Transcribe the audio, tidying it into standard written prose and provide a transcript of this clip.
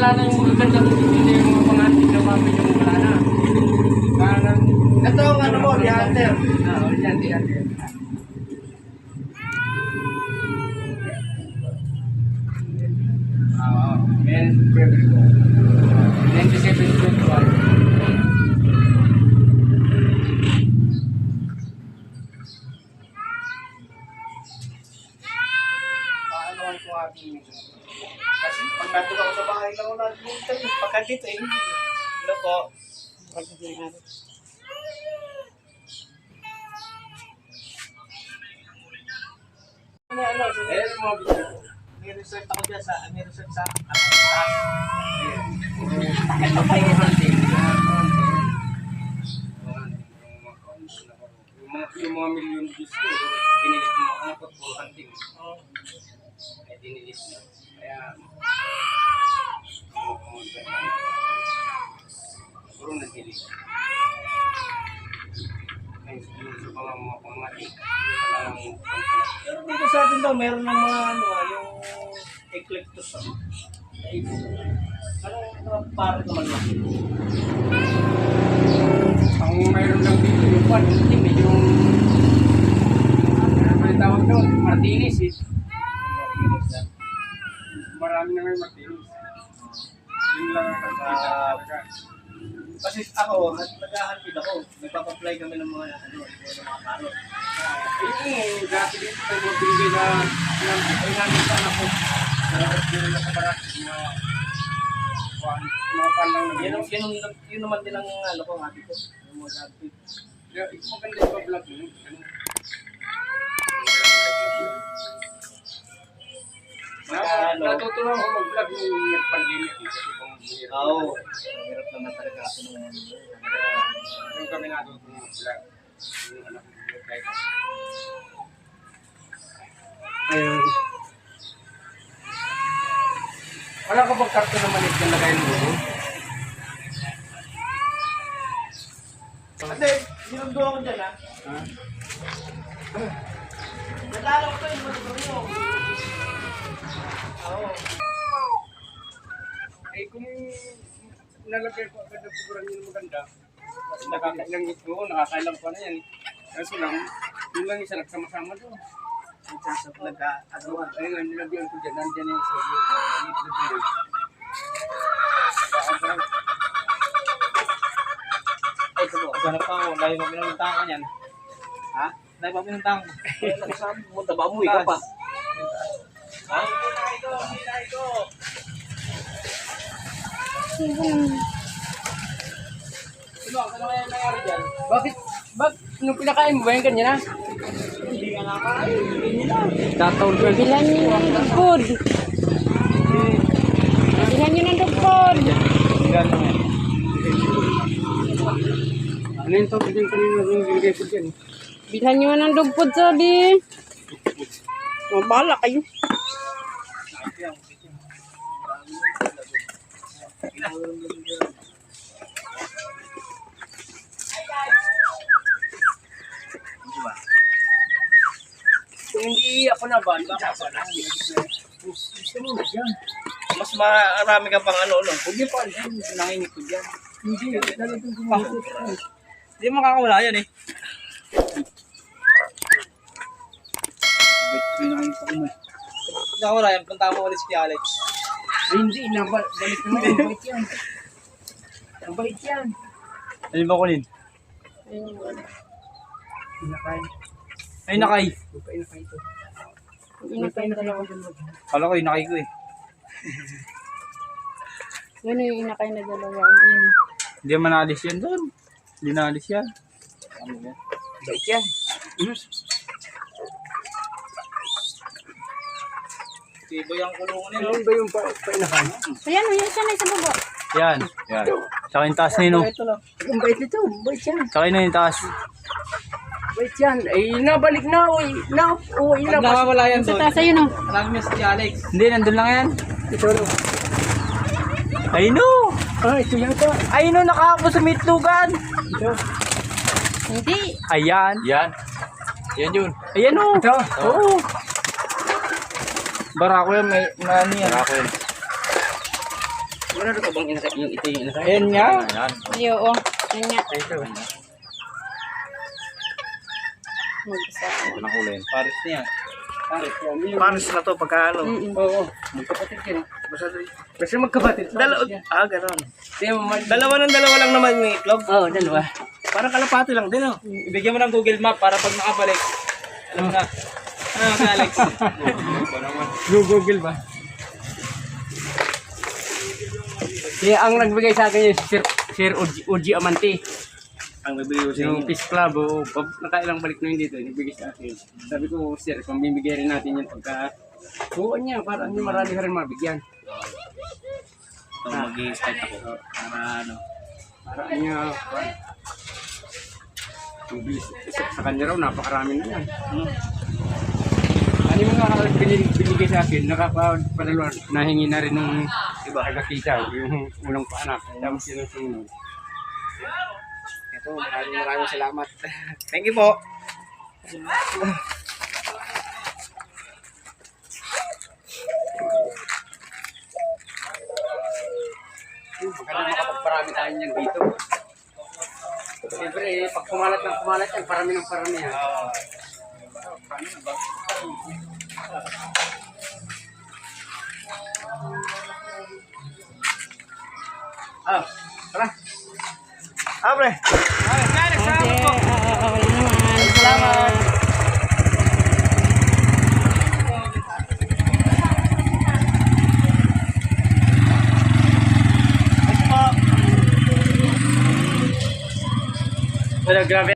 wala na yung maganda. Hindi yung mga pangantig na mami yung wala na. Ito ang ano mo, di hunter. Oo, yan, yan. Men, February ko. 97-21. Paano ang kung aking kasi pag nandun ako sa bahay lang ako natin pagka dito eh hindi. Ano po? Ano, may research ako dyan may research sa taas. Ito pa yung hunting. Yung mga million views ko, dinilis mo ako ng puro hunting. Ay, dinilis na. Kaya, puro nagdilis. Sa mga pangating. Pero dito sa atin daw, meron ng mga yung eclectus. Ano para naman lang? Ang mayroon lang dito, yung pan, yung ano yung tawag doon? Martinis eh. Marami na may Martinis. Yun lang ang talaga. Kasi ako, nag-ahantid ako. Nagpapa-apply kami ng mga mga karot. Yung dati dito tayo mo binigay na ay namin sa anak ko. Nalakot din na sa barak. Mga pandang na yun naman din ang ano ko, hati ko. Yung mga dati. Ito maganda yung vlog mo. Natutunan ko mag-vlog nung nag-pandemic. Oo. Hirap naman talaga ako nung yung kami natutunan mag-vlog. Yung anak ko mag-vlog. Ayun. Wala ka bang karton na malit na lagay mo? Ate, sinundo ako dyan ha? Natalo ko yung matutulong. Oo. Eh kung nalagay ko agad ang pagkuran yun maganda, mas nakakailang ito, nakakailang pa na yan. Kaso lang, yun lang isa nagsama-sama doon. Ang sasap nag-agawan. Ayun nga, nilagyan ko dyan, nandyan yung sa iyo. Ay, ito po. Ganap pa ako, layo pa pinuntahan ka niyan. Ha? Layo pa pinuntahan ko. Nagsabi mo, taba mo, ikaw pa. Ha? Ito. Ano kaya nangyari dyan? Bakit nung pinakain mo ba yung ganyan ha? Hindi ka nakain. Hindi na. Tataon ka. Bilan nyo ng dugpod. Bilan nyo ng dugpod. Gano'n yan. Ano yung tawag dyan kanina yung gilgay po dyan? Bilan nyo ng dugpod, sabi. Mabala kayo. Kung hindi ako na ban, baka ako na. Gusto mo na dyan. Mas marami ka pang ano. Huwag niyo pa, nangingit ko dyan. Hindi, lalagyan ko mga ito. Hindi makakawala yan eh. Nakawala yan, punta mo ulit si Alex. Hindi, balik mo. Mabait yan. Mabait yan. Ano ba kunin? Inakay. Ay, nakay. Inakay ito. Inakay dalawa. Kala ko, inakay ko eh. Yan yung inakay na dalawa. Ayun. Hindi man naalis yan doon. Hindi naalis yan. Ano yan? Bait yan. Tibo yung kulungan nila. Ano ba yung painakay? Ayan, yun siya na sa baba. Yan. Yan. Saka yung taas nino. Ito lang. Ang bait nito. Bait yan. Saka yung taas. Bait yan. Ay, nabalik na. Uy, Pag nawawala yan Sa doon. taas, ayun o. Alam niyo si Alex. Hindi, nandun lang yan. Ito lang. Ay no! Ito yata. Ay no, nakahapon sa mitlugan. Ito. Hindi. Ayan. Yan. Yan yun. Ayan o. Ito. Oo. Barako yan, may ano yan. Ako yun. Sigurado ka bang yung ito yung inakay? Ayan nga. Ay, oo. Yan nga. Ito. Mag-isa. Ito na kulay. Paris niya. Pares na to pagka ano. Oo, magkapatid yan. Kasi magkapatid. Ganon. Dalawa lang naman yung itlog. Oo, dalawa. Para kalapati lang din, oh. Ibigyan mo ng Google Map para pag nakabalik. Alam na. Ah, si Alex. Google ba? Ang nagbigay sa akin yung Sir Uji Amante. Ang nagbigay ko sa Yung inyo. Peace Club, nakailang balik na yun dito, nagbigay sa akin. Sabi ko, sir, kung bibigay rin natin yan pagka buwan niya, para marami ka rin mabigyan. Ito, mag-i-start ako. Para ano. Para niya, sa kanya raw, napakarami na yan. Ano yung mga binigay sa akin, nakapadalwa, nahingi na rin ng iba kagakita, yung unang paanak, tapos yun ang sunod. Ito, maraming salamat. Thank you po. Maganda makapagparami tayo niyan dito. Siyempre, pag kumalat yan, parami ng parami yan. Tara. Pre. Okay, wala naman. Salamat. Wala, grabe.